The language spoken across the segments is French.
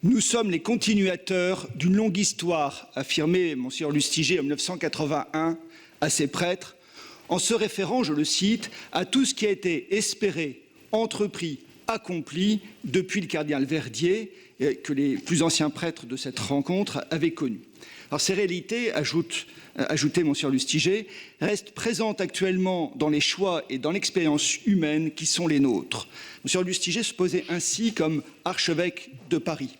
Nous sommes les continuateurs d'une longue histoire, affirmait Mgr Lustiger en 1981 à ses prêtres, en se référant, je le cite, à tout ce qui a été espéré, entrepris, accompli depuis le cardinal Verdier, que les plus anciens prêtres de cette rencontre avaient connu. Alors ces réalités, ajoutait Mgr Lustiger, restent présentes actuellement dans les choix et dans l'expérience humaine qui sont les nôtres. Mgr Lustiger se posait ainsi comme archevêque de Paris.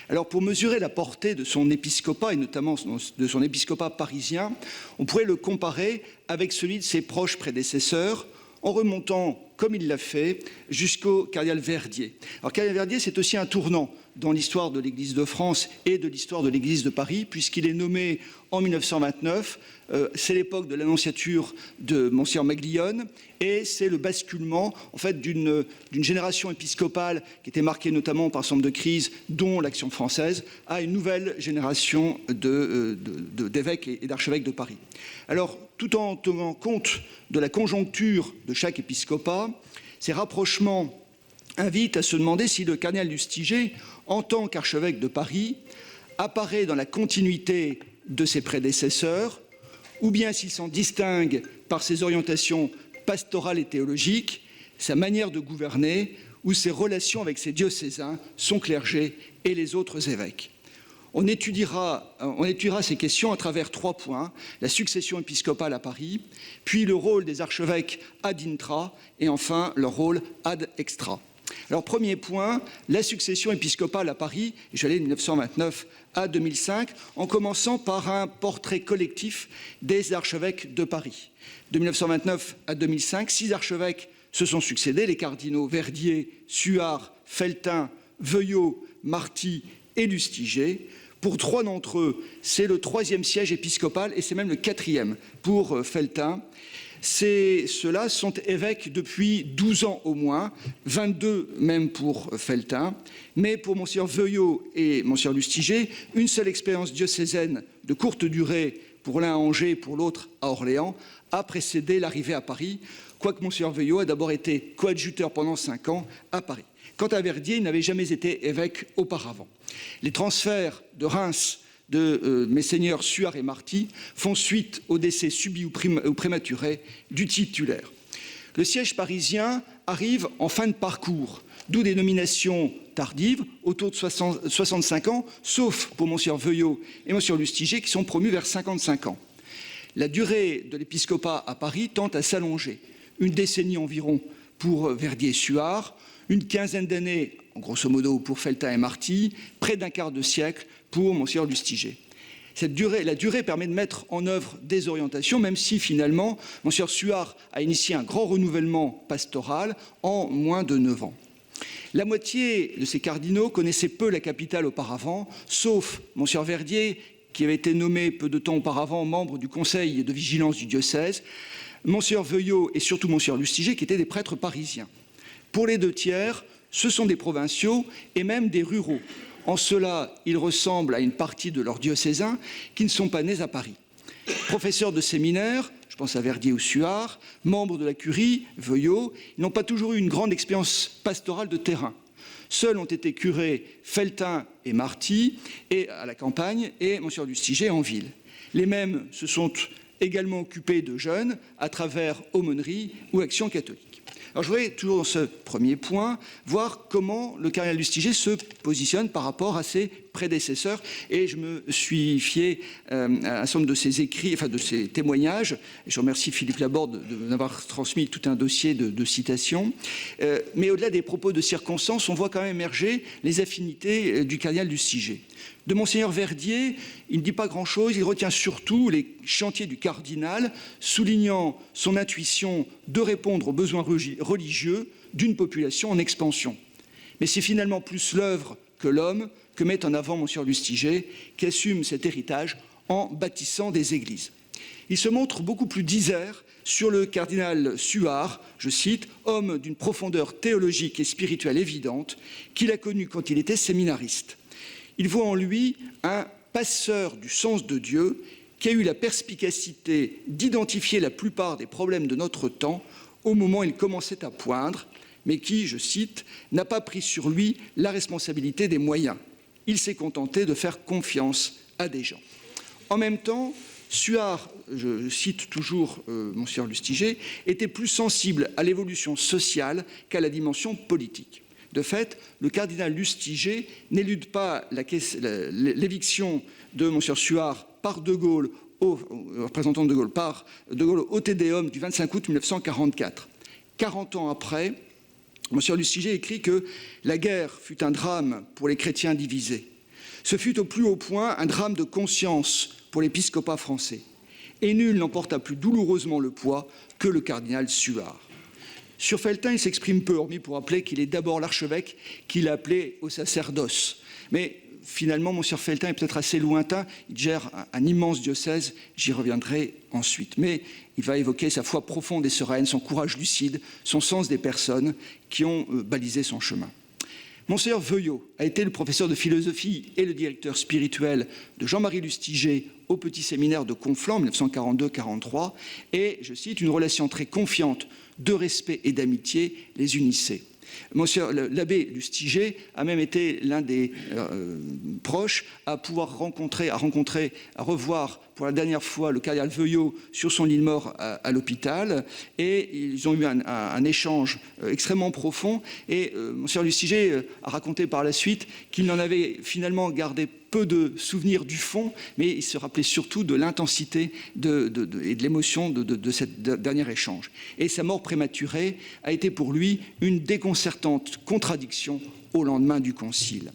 Alors pour mesurer la portée de son épiscopat, et notamment de son épiscopat parisien, on pourrait le comparer avec celui de ses proches prédécesseurs, en remontant, comme il l'a fait, jusqu'au cardinal Verdier. Alors cardinal Verdier, c'est aussi un tournant dans l'histoire de l'Église de France et de l'histoire de l'Église de Paris, puisqu'il est nommé en 1929. C'est l'époque de l'annonciature de Mgr Maglione, et c'est le basculement en fait d'une génération épiscopale qui était marquée notamment par un certain nombre de crises, dont l'Action française, à une nouvelle génération d'évêques et d'archevêques de Paris. Alors, tout en tenant compte de la conjoncture de chaque épiscopat, ces rapprochements invitent à se demander si le cardinal Lustiger, en tant qu'archevêque de Paris, apparaît dans la continuité de ses prédécesseurs, ou bien s'il s'en distingue par ses orientations pastorales et théologiques, sa manière de gouverner ou ses relations avec ses diocésains, son clergé et les autres évêques. On étudiera ces questions à travers 3 points, la succession épiscopale à Paris, puis le rôle des archevêques ad intra et enfin leur rôle ad extra. Alors, premier point, la succession épiscopale à Paris, et j'allais de 1929 à 2005, en commençant par un portrait collectif des archevêques de Paris. De 1929 à 2005, 6 archevêques se sont succédés, les cardinaux Verdier, Suard, Felletin, Veuillot, Marty et Lustiger. Pour 3 d'entre eux, c'est le 3e siège épiscopal et c'est même le 4e pour Felletin. Ceux-là sont évêques depuis 12 ans au moins, 22 même pour Felletin, mais pour Mgr Veuillot et Mgr Lustiger, une seule expérience diocésaine de courte durée pour l'un à Angers et pour l'autre à Orléans a précédé l'arrivée à Paris, quoique Mgr Veuillot a d'abord été coadjuteur pendant 5 ans à Paris. Quant à Verdier, il n'avait jamais été évêque auparavant. Les transferts de Reims de Messeigneurs Suard et Marty font suite au décès subi ou prématuré du titulaire. Le siège parisien arrive en fin de parcours, d'où des nominations tardives, autour de 65 ans, sauf pour Mgr Veuillot et Mgr Lustiger qui sont promus vers 55 ans. La durée de l'épiscopat à Paris tend à s'allonger, une décennie environ pour Verdier et Suard, une quinzaine d'années, grosso modo, pour Felletin et Marty, près d'un quart de siècle pour Mgr Lustiger. La durée permet de mettre en œuvre des orientations, même si finalement, Mgr Suard a initié un grand renouvellement pastoral en moins de 9 ans. La moitié de ces cardinaux connaissaient peu la capitale auparavant, sauf Mgr Verdier, qui avait été nommé peu de temps auparavant membre du conseil de vigilance du diocèse, Mgr Veuillot et surtout Mgr Lustiger, qui étaient des prêtres parisiens. Pour les 2 tiers, ce sont des provinciaux et même des ruraux. En cela, ils ressemblent à une partie de leurs diocésains qui ne sont pas nés à Paris. Professeurs de séminaire, je pense à Verdier ou Suard, membres de la curie, Veuillot, ils n'ont pas toujours eu une grande expérience pastorale de terrain. Seuls ont été curés Felletin et Marty et à la campagne et Mgr Lustiger en ville. Les mêmes se sont également occupés de jeunes à travers aumônerie ou action catholique. Alors je voudrais toujours dans ce premier point voir comment le cardinal Lustiger se positionne par rapport à ses prédécesseurs et je me suis fié à un certain nombre de ses écrits, enfin de ses témoignages. Et je remercie Philippe Laborde de m'avoir transmis tout un dossier de citations. Mais au-delà des propos de circonstance, on voit quand même émerger les affinités du cardinal Lustiger. De Mgr Verdier, il ne dit pas grand-chose, il retient surtout les chantiers du cardinal, soulignant son intuition de répondre aux besoins religieux d'une population en expansion. Mais c'est finalement plus l'œuvre que l'homme que met en avant Mgr Lustiger, qui assume cet héritage en bâtissant des églises. Il se montre beaucoup plus disert sur le cardinal Suard, je cite, « homme d'une profondeur théologique et spirituelle évidente, qu'il a connu quand il était séminariste. Il voit en lui un passeur du sens de Dieu qui a eu la perspicacité d'identifier la plupart des problèmes de notre temps au moment où il commençait à poindre, mais qui, je cite, n'a pas pris sur lui la responsabilité des moyens. il s'est contenté de faire confiance à des gens. En même temps, Suard, je cite toujours Monseigneur Lustiger, était plus sensible à l'évolution sociale qu'à la dimension politique. De fait, le cardinal Lustiger n'élude pas l'éviction de Monseigneur Suard par De Gaulle, représentant de Gaulle, par De Gaulle au Te Deum du 25 août 1944. 40 ans après, Monseigneur Lustiger écrit que la guerre fut un drame pour les chrétiens divisés. Ce fut au plus haut point un drame de conscience pour l'épiscopat français. Et nul n'emporta plus douloureusement le poids que le cardinal Suard. Sur Felletin, il s'exprime peu, hormis pour rappeler qu'il est d'abord l'archevêque qu'il a appelé au sacerdoce. Mais finalement, Monseigneur Felletin est peut-être assez lointain, il gère un immense diocèse, j'y reviendrai ensuite. Mais il va évoquer sa foi profonde et sereine, son courage lucide, son sens des personnes qui ont balisé son chemin. Monseigneur Veuillot a été le professeur de philosophie et le directeur spirituel de Jean-Marie Lustiger au petit séminaire de Conflans en 1942-43 et, je cite, une relation très confiante de respect et d'amitié les unissait. L'abbé Lustiger a même été l'un des proches à pouvoir revoir pour la dernière fois le cardinal Veuillot sur son lit de mort à l'hôpital, et ils ont eu un échange extrêmement profond, et Monseigneur Lustiger a raconté par la suite qu'il n'en avait finalement gardé peu de souvenirs du fond, mais il se rappelait surtout de l'intensité et de l'émotion de ce dernier échange. Et sa mort prématurée a été pour lui une déconcertante contradiction au lendemain du concile.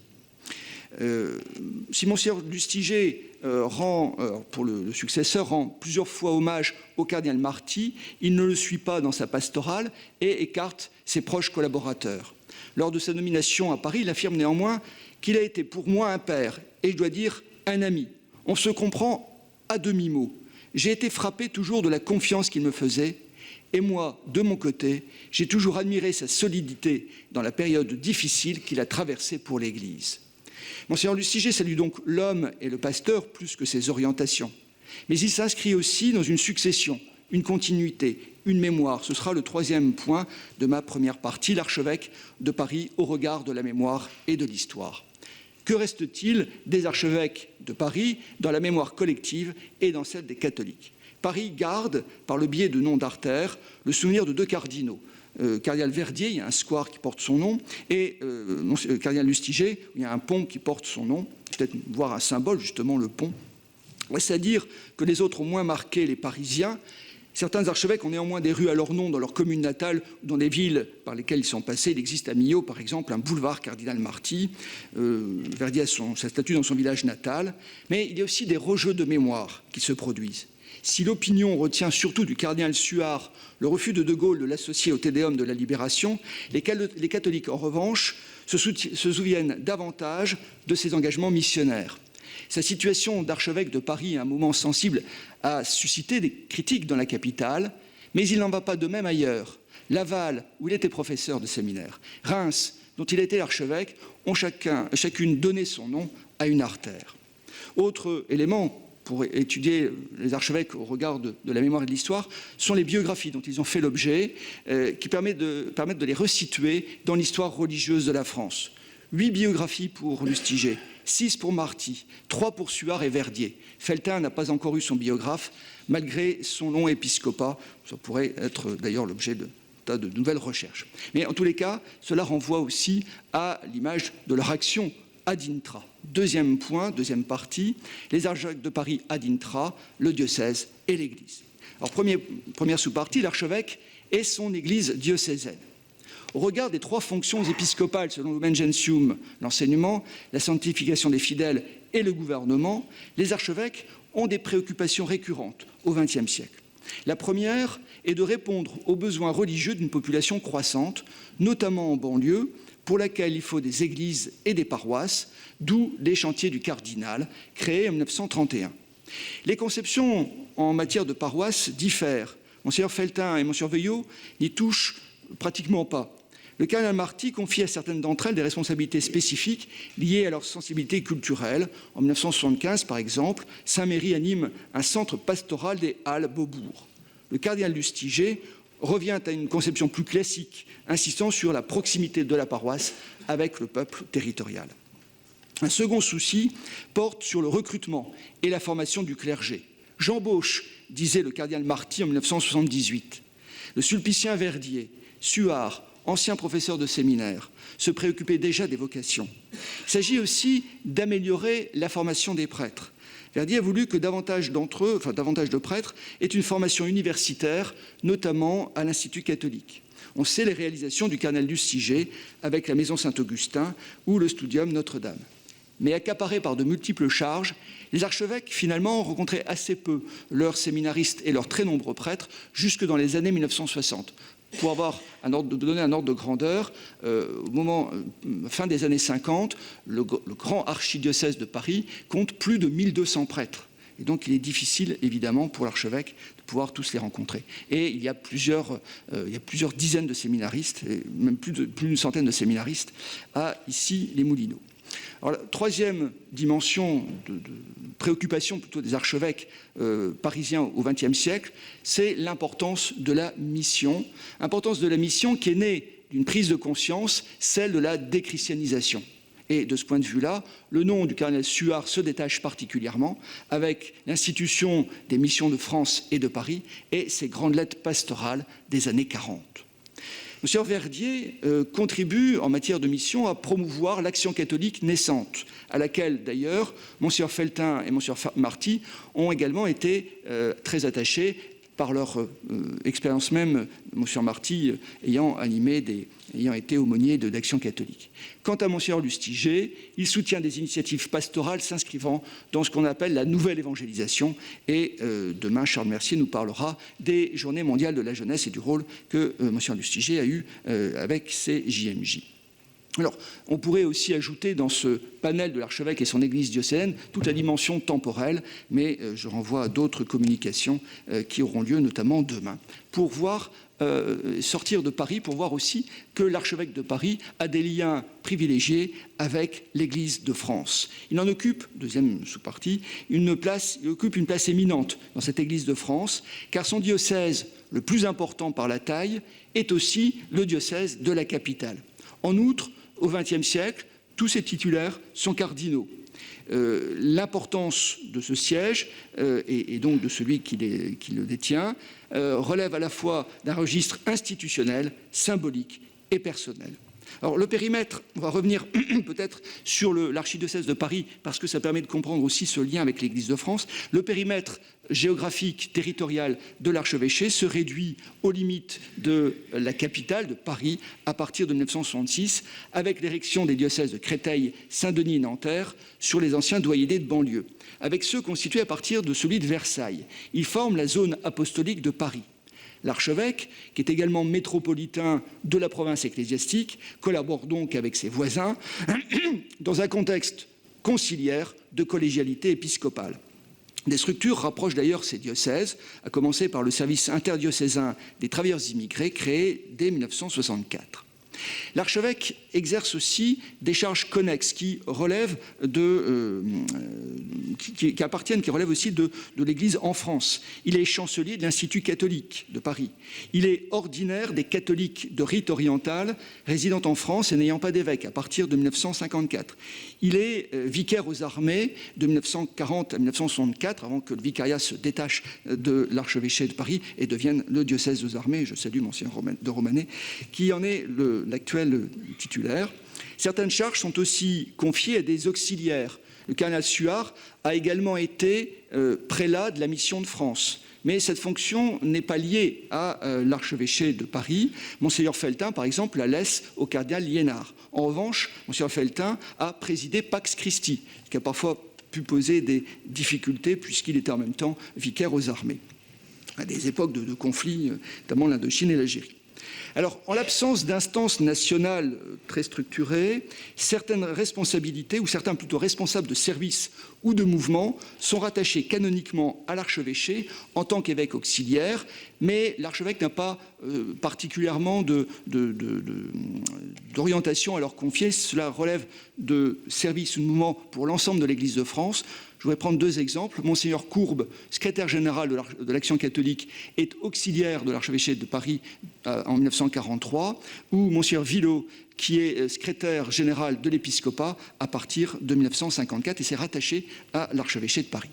Si Monseigneur Lustiger pour le successeur, rend plusieurs fois hommage au cardinal Marty, il ne le suit pas dans sa pastorale et écarte ses proches collaborateurs. Lors de sa nomination à Paris, il affirme néanmoins qu'il a été pour moi un père, et je dois dire un ami. On se comprend à demi-mot. J'ai été frappé toujours de la confiance qu'il me faisait, et moi, de mon côté, j'ai toujours admiré sa solidité dans la période difficile qu'il a traversée pour l'Église. Monseigneur Lustiger salue donc l'homme et le pasteur plus que ses orientations. Mais il s'inscrit aussi dans une succession, une continuité, une mémoire. Ce sera le troisième point de ma première partie, l'archevêque de Paris au regard de la mémoire et de l'histoire. Que reste-t-il des archevêques de Paris dans la mémoire collective et dans celle des catholiques? Paris garde, par le biais de noms d'artères, le souvenir de deux cardinaux. Cardinal Verdier, il y a un square qui porte son nom, et Cardinal Lustiger, il y a un pont qui porte son nom, peut-être voir un symbole, justement le pont. C'est-à-dire que les autres ont moins marqué les Parisiens. Certains archevêques ont néanmoins des rues à leur nom dans leur commune natale ou dans des villes par lesquelles ils sont passés. Il existe à Millau, par exemple, un boulevard Cardinal Marty. Verdier a sa statue dans son village natal. Mais il y a aussi des rejeux de mémoire qui se produisent. Si l'opinion retient surtout du cardinal Suard le refus de Gaulle de l'associer au Te Deum de la Libération, les catholiques, en revanche, se souviennent davantage de ses engagements missionnaires. Sa situation d'archevêque de Paris, à un moment sensible, a suscité des critiques dans la capitale, mais il n'en va pas de même ailleurs. Laval, où il était professeur de séminaire, Reims, dont il était archevêque, ont chacune donné son nom à une artère. Autre élément pour étudier les archevêques au regard de la mémoire et de l'histoire, sont les biographies dont ils ont fait l'objet, qui permettent de les resituer dans l'histoire religieuse de la France. 8 biographies pour Lustiger, 6 pour Marty, 3 pour Suard et Verdier. Felletin n'a pas encore eu son biographe, malgré son long épiscopat. Ça pourrait être d'ailleurs l'objet de nouvelles recherches. Mais en tous les cas, cela renvoie aussi à l'image de leur action ad intra. Deuxième point, deuxième partie, les archevêques de Paris ad intra, le diocèse et l'Église. Alors première sous-partie, l'archevêque et son Église diocésaine. Au regard des 3 fonctions épiscopales selon Lumen Gentium, l'enseignement, la sanctification des fidèles et le gouvernement, les archevêques ont des préoccupations récurrentes au XXe siècle. La première est de répondre aux besoins religieux d'une population croissante, notamment en banlieue, pour laquelle il faut des églises et des paroisses, d'où les chantiers du cardinal, créés en 1931. Les conceptions en matière de paroisses diffèrent. Monseigneur Felletin et Monseigneur Veuillot n'y touchent pratiquement pas. Le cardinal Marty confie à certaines d'entre elles des responsabilités spécifiques liées à leur sensibilité culturelle. En 1975, par exemple, Saint-Méry anime un centre pastoral des Halles Beaubourg. Le cardinal Lustiger revient à une conception plus classique, insistant sur la proximité de la paroisse avec le peuple territorial. Un second souci porte sur le recrutement et la formation du clergé. J'embauche, disait le cardinal Marty en 1978. Le sulpicien Verdier, Suard, ancien professeur de séminaire, se préoccupait déjà des vocations. Il s'agit aussi d'améliorer la formation des prêtres. Verdier a voulu que davantage de prêtres aient une formation universitaire, notamment à l'Institut catholique. On sait les réalisations du cardinal Lustiger avec la Maison Saint-Augustin ou le Studium Notre-Dame. Mais accaparés par de multiples charges, les archevêques, finalement, rencontraient assez peu leurs séminaristes et leurs très nombreux prêtres jusque dans les années 1960. Pour donner un ordre de grandeur, fin des années 50, le grand archidiocèse de Paris compte plus de 1200 prêtres. Et donc, il est difficile, évidemment, pour l'archevêque de pouvoir tous les rencontrer. Et il y a plusieurs dizaines de séminaristes, et même plus d'une centaine de séminaristes, à ici les Moulineaux. Alors, la troisième dimension de préoccupation plutôt des archevêques parisiens au XXe siècle, c'est l'importance de la mission. Importance de la mission qui est née d'une prise de conscience, celle de la déchristianisation. Et de ce point de vue-là, le nom du cardinal Suard se détache particulièrement avec l'institution des missions de France et de Paris et ses grandes lettres pastorales des années 40. Monsieur Verdier contribue en matière de mission à promouvoir l'action catholique naissante, à laquelle d'ailleurs Monseigneur Feltin et Monseigneur Marty ont également été très attachés par leur expérience même, Monseigneur Marty ayant été aumônier d'Action catholique. Quant à Monseigneur Lustiger, il soutient des initiatives pastorales s'inscrivant dans ce qu'on appelle la nouvelle évangélisation. Et demain, Charles Mercier nous parlera des Journées mondiales de la jeunesse et du rôle que Monseigneur Lustiger a eu avec ces JMJ. Alors, on pourrait aussi ajouter dans ce panel de l'archevêque et son église diocésaine toute la dimension temporelle, mais je renvoie à d'autres communications qui auront lieu notamment demain, pour sortir de Paris, pour voir aussi que l'archevêque de Paris a des liens privilégiés avec l'Église de France. Il en occupe, deuxième sous-partie, il occupe une place éminente dans cette Église de France, car son diocèse, le plus important par la taille, est aussi le diocèse de la capitale. En outre, au XXe siècle, tous ces titulaires sont cardinaux. L'importance de ce siège, et donc de celui qui le détient, relève à la fois d'un registre institutionnel, symbolique et personnel. Alors le périmètre, on va revenir peut-être sur l'archidiocèse de Paris, parce que ça permet de comprendre aussi ce lien avec l'Église de France. Le périmètre géographique, territorial de l'archevêché se réduit aux limites de la capitale, de Paris, à partir de 1966, avec l'érection des diocèses de Créteil, Saint-Denis et Nanterre sur les anciens doyennés de banlieue, avec ceux constitués à partir de celui de Versailles. Ils forment la zone apostolique de Paris. L'archevêque, qui est également métropolitain de la province ecclésiastique, collabore donc avec ses voisins dans un contexte conciliaire de collégialité épiscopale. Des structures rapprochent d'ailleurs ces diocèses, à commencer par le service interdiocésain des travailleurs immigrés créé dès 1964. L'archevêque exerce aussi des charges connexes qui relèvent aussi de l'Église en France. Il est chancelier de l'Institut catholique de Paris. Il est ordinaire des catholiques de rite oriental résidant en France et n'ayant pas d'évêque à partir de 1954. Il est vicaire aux armées de 1940 à 1964, avant que le vicariat se détache de l'archevêché de Paris et devienne le diocèse aux armées. Je salue Monseigneur de Romanet, qui en est l'actuel titulaire. Certaines charges sont aussi confiées à des auxiliaires. Le cardinal Suard a également été prélat de la mission de France. Mais cette fonction n'est pas liée à l'archevêché de Paris. Monseigneur Feltin, par exemple, la laisse au cardinal Liénard. En revanche, Monseigneur Feltin a présidé Pax Christi, ce qui a parfois pu poser des difficultés puisqu'il était en même temps vicaire aux armées, à des époques de conflits, notamment l'Indochine et l'Algérie. Alors, en l'absence d'instances nationales très structurées, certaines responsabilités, ou certains plutôt responsables de services ou de mouvements, sont rattachés canoniquement à l'archevêché en tant qu'évêque auxiliaire, mais l'archevêque n'a pas particulièrement d'orientation à leur confier. Cela relève de services ou de mouvements pour l'ensemble de l'Église de France. Je voudrais prendre deux exemples. Monseigneur Courbe, secrétaire général de l'Action catholique, est auxiliaire de l'archevêché de Paris en 1943, ou Monseigneur Villot, qui est secrétaire général de l'épiscopat à partir de 1954 et s'est rattaché à l'archevêché de Paris.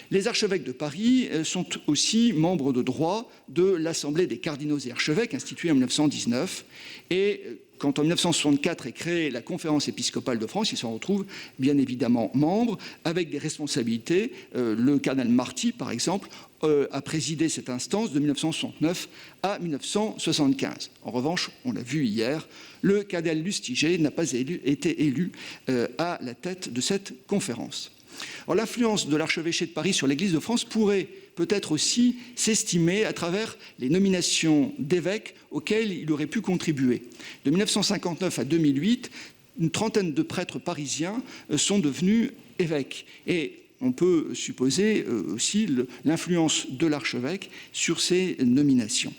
Les archevêques de Paris sont aussi membres de droit de l'Assemblée des cardinaux et archevêques, instituée en 1919. Et quand en 1964 est créée la Conférence épiscopale de France, ils s'en retrouvent bien évidemment membres, avec des responsabilités. Le cardinal Marty, par exemple, a présidé cette instance de 1969 à 1975. En revanche, on l'a vu hier, le cardinal Lustiger n'a pas été élu à la tête de cette conférence. Alors, l'influence de l'archevêché de Paris sur l'Église de France pourrait peut-être aussi s'estimer à travers les nominations d'évêques auxquelles il aurait pu contribuer. De 1959 à 2008, une trentaine de prêtres parisiens sont devenus évêques. Et on peut supposer aussi l'influence de l'archevêque sur ces nominations.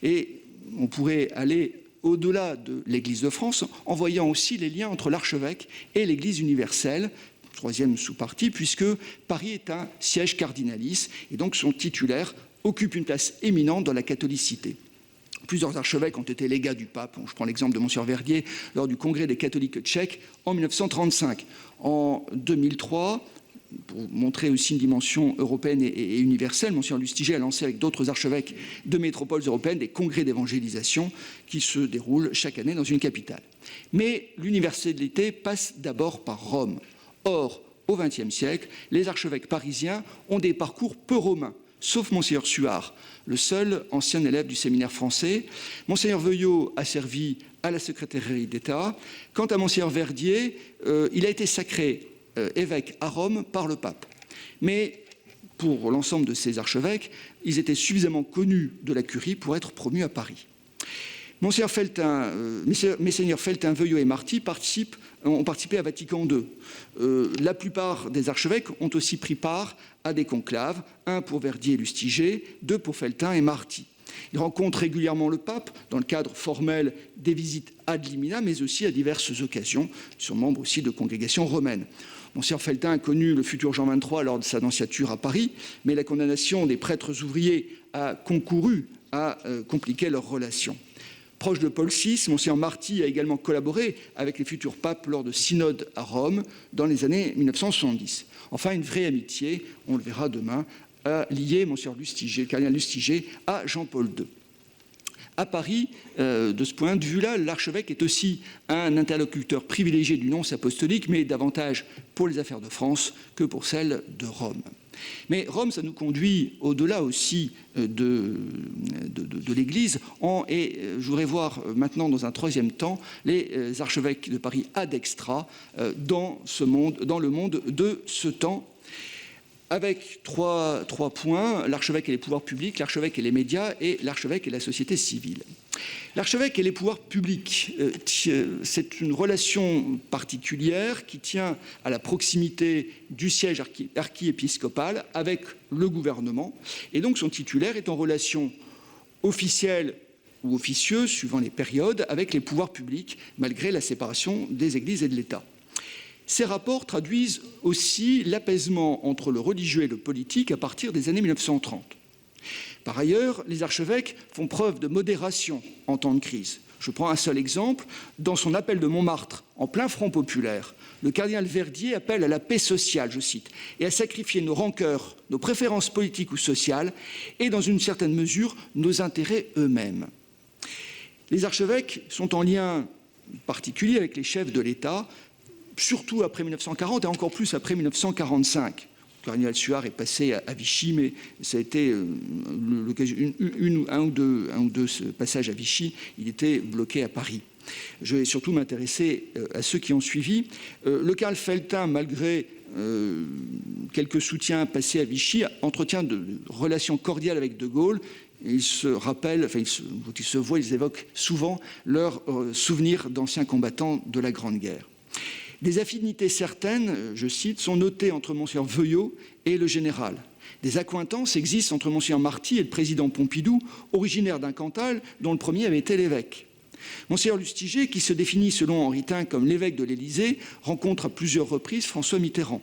Et on pourrait aller au-delà de l'Église de France en voyant aussi les liens entre l'archevêque et l'Église universelle, troisième sous-partie, puisque Paris est un siège cardinalice et donc son titulaire occupe une place éminente dans la catholicité. Plusieurs archevêques ont été légats du pape. Je prends l'exemple de Monseigneur Verdier lors du congrès des catholiques tchèques en 1935. En 2003, pour montrer aussi une dimension européenne et universelle, Monseigneur Lustiger a lancé avec d'autres archevêques de métropoles européennes des congrès d'évangélisation qui se déroulent chaque année dans une capitale. Mais l'universalité passe d'abord par Rome. Or, au XXe siècle, les archevêques parisiens ont des parcours peu romains, sauf Monseigneur Suard, le seul ancien élève du séminaire français. Monseigneur Veuillot a servi à la secrétairerie d'État. Quant à Monseigneur Verdier, il a été sacré évêque à Rome par le pape. Mais pour l'ensemble de ces archevêques, ils étaient suffisamment connus de la curie pour être promus à Paris. Monseigneur Feltin, Veuillot et Marty ont participé à Vatican II. La plupart des archevêques ont aussi pris part à des conclaves, un pour Verdier et Lustiger, deux pour Feltin et Marty. Ils rencontrent régulièrement le pape dans le cadre formel des visites ad limina, mais aussi à diverses occasions. Ils sont membres aussi de congrégations romaines. Monseigneur Feltin a connu le futur Jean XXIII lors de sa nonciature à Paris, mais la condamnation des prêtres ouvriers a concouru à compliquer leurs relations. Proche de Paul VI, Monseigneur Marty a également collaboré avec les futurs papes lors de synodes à Rome dans les années 1970. Enfin, une vraie amitié, on le verra demain, a lié Monseigneur Lustiger, le cardinal Lustiger, à Jean-Paul II. À Paris, de ce point de vue-là, l'archevêque est aussi un interlocuteur privilégié du nonce apostolique, mais davantage pour les affaires de France que pour celles de Rome. Mais Rome, ça nous conduit au-delà aussi de l'Église. Et je voudrais voir maintenant, dans un troisième temps, les archevêques de Paris ad extra dans le monde de ce temps, avec trois points: l'archevêque et les pouvoirs publics, l'archevêque et les médias, et l'archevêque et la société civile. L'archevêque et les pouvoirs publics, c'est une relation particulière qui tient à la proximité du siège archiépiscopal avec le gouvernement, et donc son titulaire est en relation officielle ou officieuse, suivant les périodes, avec les pouvoirs publics, malgré la séparation des églises et de l'État. Ces rapports traduisent aussi l'apaisement entre le religieux et le politique à partir des années 1930. Par ailleurs, les archevêques font preuve de modération en temps de crise. Je prends un seul exemple. Dans son appel de Montmartre, en plein front populaire, le cardinal Verdier appelle à la paix sociale, je cite, et à sacrifier nos rancœurs, nos préférences politiques ou sociales, et dans une certaine mesure, nos intérêts eux-mêmes. Les archevêques sont en lien particulier avec les chefs de l'État, surtout après 1940 et encore plus après 1945. Le cardinal Suard est passé à Vichy, mais ça a été un ou deux passages à Vichy. Il était bloqué à Paris. Je vais surtout m'intéresser à ceux qui ont suivi. Le cardinal Feltin, malgré quelques soutiens passés à Vichy, entretient de relations cordiales avec De Gaulle. Ils se rappellent, quand ils se voient, ils évoquent souvent leurs souvenirs d'anciens combattants de la Grande Guerre. Des affinités certaines, je cite, sont notées entre Monseigneur Veuillot et le général. Des accointances existent entre Monseigneur Marty et le président Pompidou, originaire d'un Cantal dont le premier avait été l'évêque. Monseigneur Lustiger, qui se définit selon Henri Tin comme l'évêque de l'Élysée, rencontre à plusieurs reprises François Mitterrand.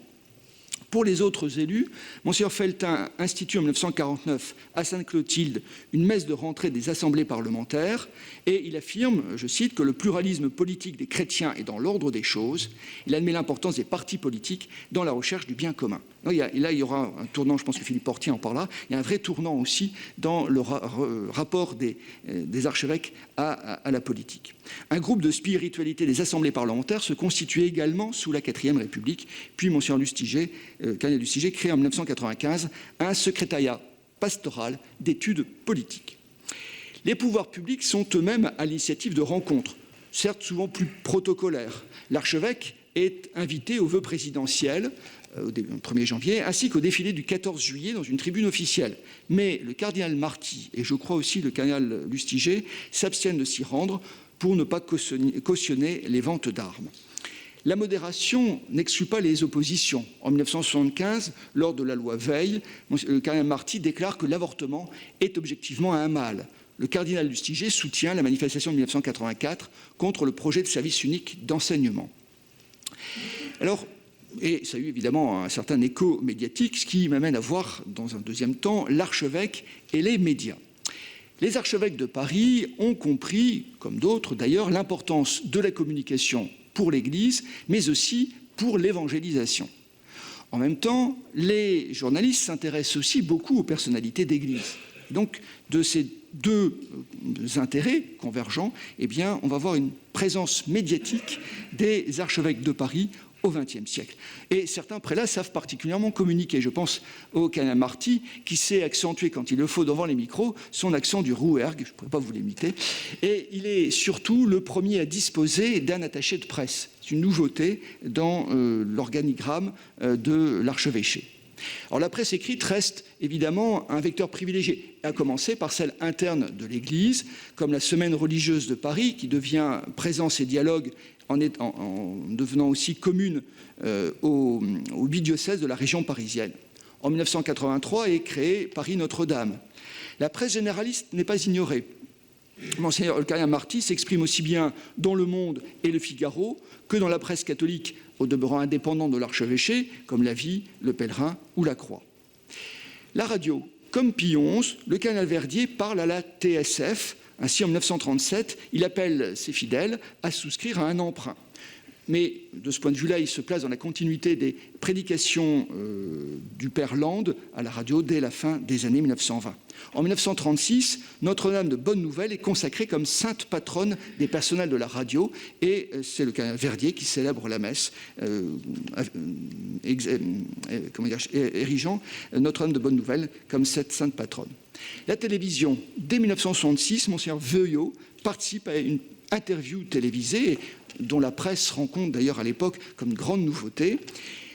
Pour les autres élus, Mgr Felletin institue en 1949 à Sainte-Clotilde une messe de rentrée des assemblées parlementaires et il affirme, je cite, que le pluralisme politique des chrétiens est dans l'ordre des choses. Il admet l'importance des partis politiques dans la recherche du bien commun. Et là, il y aura un tournant, je pense que Philippe Portier en parlera, il y a un vrai tournant aussi dans le rapport des archevêques à la politique. Un groupe de spiritualité des assemblées parlementaires se constituait également sous la 4e République, puis Mgr Lustiger, cardinal Lustiger, crée en 1995 un secrétariat pastoral d'études politiques. Les pouvoirs publics sont eux-mêmes à l'initiative de rencontres, certes souvent plus protocolaires. L'archevêque est invité au vœu présidentiel au 1er janvier, ainsi qu'au défilé du 14 juillet dans une tribune officielle. Mais le cardinal Marty, et je crois aussi le cardinal Lustiger, s'abstiennent de s'y rendre pour ne pas cautionner les ventes d'armes. La modération n'exclut pas les oppositions. En 1975, lors de la loi Veil, le cardinal Marty déclare que l'avortement est objectivement un mal. Le cardinal Lustiger soutient la manifestation de 1984 contre le projet de service unique d'enseignement. Alors, et ça a eu évidemment un certain écho médiatique, ce qui m'amène à voir dans un deuxième temps l'archevêque et les médias. Les archevêques de Paris ont compris, comme d'autres d'ailleurs, l'importance de la communication pour l'Église, mais aussi pour l'évangélisation. En même temps, les journalistes s'intéressent aussi beaucoup aux personnalités d'Église. Donc, de ces deux intérêts convergents, eh bien, on va voir une présence médiatique des archevêques de Paris au XXe siècle. Et certains prélats savent particulièrement communiquer. Je pense au cardinal Marty, qui sait accentuer, quand il le faut devant les micros, son accent du Rouergue, je ne pourrais pas vous l'imiter. Et il est surtout le premier à disposer d'un attaché de presse. C'est une nouveauté dans l'organigramme de l'archevêché. Alors la presse écrite reste évidemment un vecteur privilégié, à commencer par celle interne de l'Église, comme la Semaine religieuse de Paris, qui devient présence et dialogue en devenant aussi commune au bidiocèse de la région parisienne. En 1983 est créée Paris Notre-Dame. La presse généraliste n'est pas ignorée. Monseigneur le cardinal Marty s'exprime aussi bien dans Le Monde et Le Figaro que dans la presse catholique, au demeurant indépendante de l'archevêché, comme La Vie, Le Pèlerin ou La Croix. La radio, comme Pie XI, le cardinal Verdier parle à la TSF. Ainsi, en 1937, il appelle ses fidèles à souscrire à un emprunt. Mais de ce point de vue-là, il se place dans la continuité des prédications du Père Land à la radio dès la fin des années 1920. En 1936, Notre-Dame de Bonne Nouvelle est consacrée comme sainte patronne des personnels de la radio et c'est le cardinal Verdier qui célèbre la messe, érigeant Notre-Dame de Bonne Nouvelle comme cette sainte patronne. La télévision, dès 1966, Mgr Veuillot participe à une interview télévisée dont la presse rend compte d'ailleurs à l'époque comme une grande nouveauté.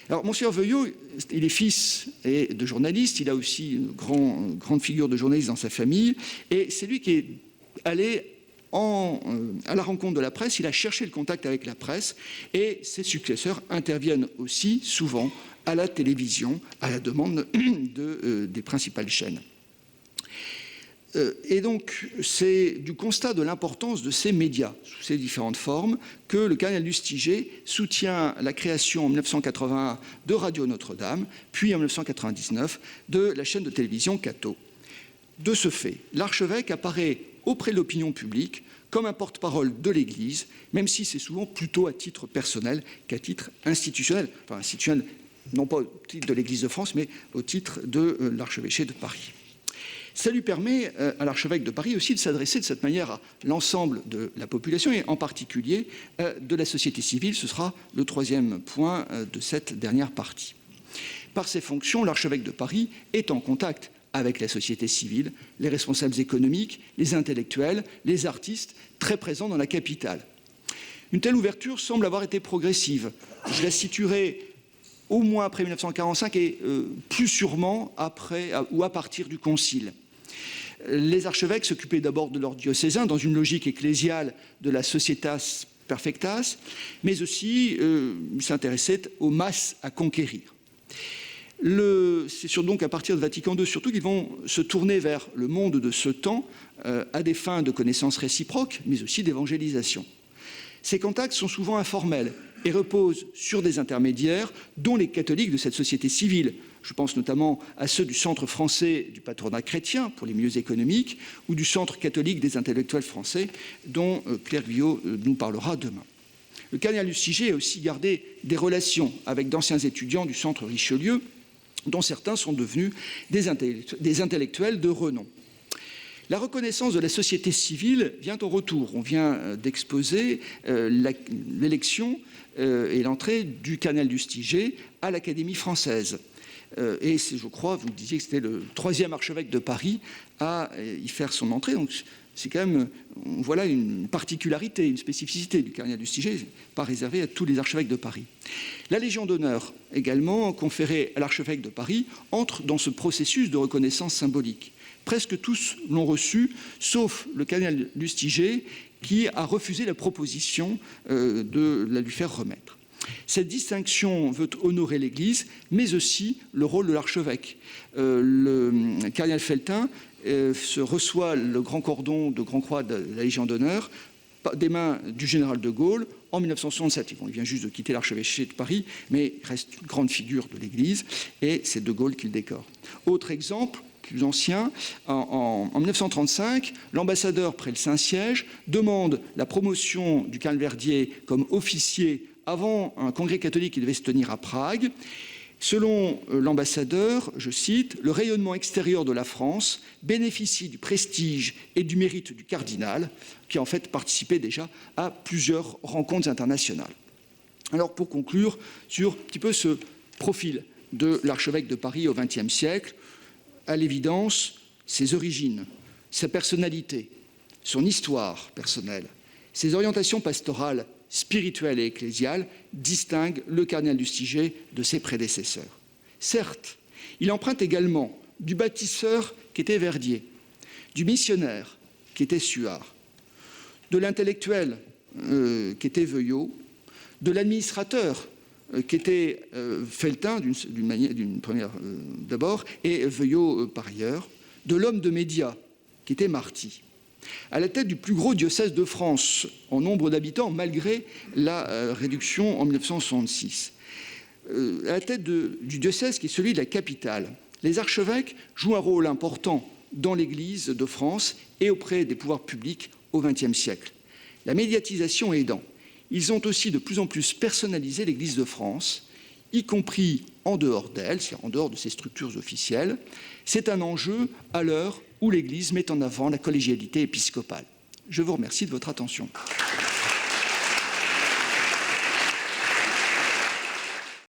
Alors, Mgr Veuillot, il est fils de journaliste, il a aussi une grande figure de journaliste dans sa famille, et c'est lui qui est allé à la rencontre de la presse, il a cherché le contact avec la presse, et ses successeurs interviennent aussi souvent à la télévision, à la demande des principales chaînes. Et donc, c'est du constat de l'importance de ces médias, sous ces différentes formes, que le cardinal Lustiger soutient la création en 1981 de Radio Notre-Dame, puis en 1999 de la chaîne de télévision Cateau. De ce fait, l'archevêque apparaît auprès de l'opinion publique comme un porte-parole de l'Église, même si c'est souvent plutôt à titre personnel qu'à titre institutionnel. Enfin, institutionnel, non pas au titre de l'Église de France, mais au titre de l'archevêché de Paris. Ça lui permet à l'archevêque de Paris aussi de s'adresser de cette manière à l'ensemble de la population et en particulier de la société civile. Ce sera le troisième point de cette dernière partie. Par ses fonctions, l'archevêque de Paris est en contact avec la société civile, les responsables économiques, les intellectuels, les artistes, très présents dans la capitale. Une telle ouverture semble avoir été progressive. Je la situerai au moins après 1945 et plus sûrement après ou à partir du Concile. Les archevêques s'occupaient d'abord de leurs diocésains dans une logique ecclésiale de la societas perfectas, mais aussi s'intéressaient aux masses à conquérir. C'est donc à partir de Vatican II surtout qu'ils vont se tourner vers le monde de ce temps à des fins de connaissances réciproques, mais aussi d'évangélisation. Ces contacts sont souvent informels. et repose sur des intermédiaires, dont les catholiques de cette société civile. Je pense notamment à ceux du Centre français du patronat chrétien pour les milieux économiques ou du Centre catholique des intellectuels français, dont Claire Guyot nous parlera demain. Le cardinal Lustiger a aussi gardé des relations avec d'anciens étudiants du Centre Richelieu, dont certains sont devenus des intellectuels de renom. La reconnaissance de la société civile vient au retour. On vient d'exposer l'élection et l'entrée du cardinal Lustiger à l'Académie française. Et je crois, vous disiez que c'était le 3e archevêque de Paris à y faire son entrée. Donc c'est quand même, voilà une particularité, une spécificité du cardinal Lustiger, pas réservée à tous les archevêques de Paris. La Légion d'honneur, également conférée à l'archevêque de Paris, entre dans ce processus de reconnaissance symbolique. Presque tous l'ont reçu, sauf le cardinal Lustiger, qui a refusé la proposition de la lui faire remettre. Cette distinction veut honorer l'Église, mais aussi le rôle de l'archevêque. Le cardinal Felletin se reçoit le grand cordon de Grand Croix de la Légion d'honneur des mains du général de Gaulle en 1967. Il vient juste de quitter l'archevêché de Paris, mais il reste une grande figure de l'Église, et c'est de Gaulle qui le décore. Autre exemple, plus ancien, en 1935, l'ambassadeur près le Saint-Siège demande la promotion du cardinal Verdier comme officier avant un congrès catholique qui devait se tenir à Prague. Selon l'ambassadeur, je cite, « Le rayonnement extérieur de la France bénéficie du prestige et du mérite du cardinal, qui en fait participait déjà à plusieurs rencontres internationales. » Alors pour conclure sur un petit peu ce profil de l'archevêque de Paris au XXe siècle, à l'évidence, ses origines, sa personnalité, son histoire personnelle, ses orientations pastorales, spirituelles et ecclésiales distinguent le cardinal Lustiger de ses prédécesseurs. Certes, il emprunte également du bâtisseur qui était Verdier, du missionnaire qui était Suard, de l'intellectuel qui était Veuillot, de l'administrateur qui était Felletin d'une première d'abord et Veuillot par ailleurs, de l'homme de médias qui était Marty. À la tête du plus gros diocèse de France en nombre d'habitants, malgré la réduction en 1966. À la tête du diocèse qui est celui de la capitale, les archevêques jouent un rôle important dans l'Église de France et auprès des pouvoirs publics au XXe siècle. La médiatisation aidant, ils ont aussi de plus en plus personnalisé l'Église de France, y compris en dehors d'elle, c'est-à-dire en dehors de ses structures officielles. C'est un enjeu à l'heure où l'Église met en avant la collégialité épiscopale. Je vous remercie de votre attention.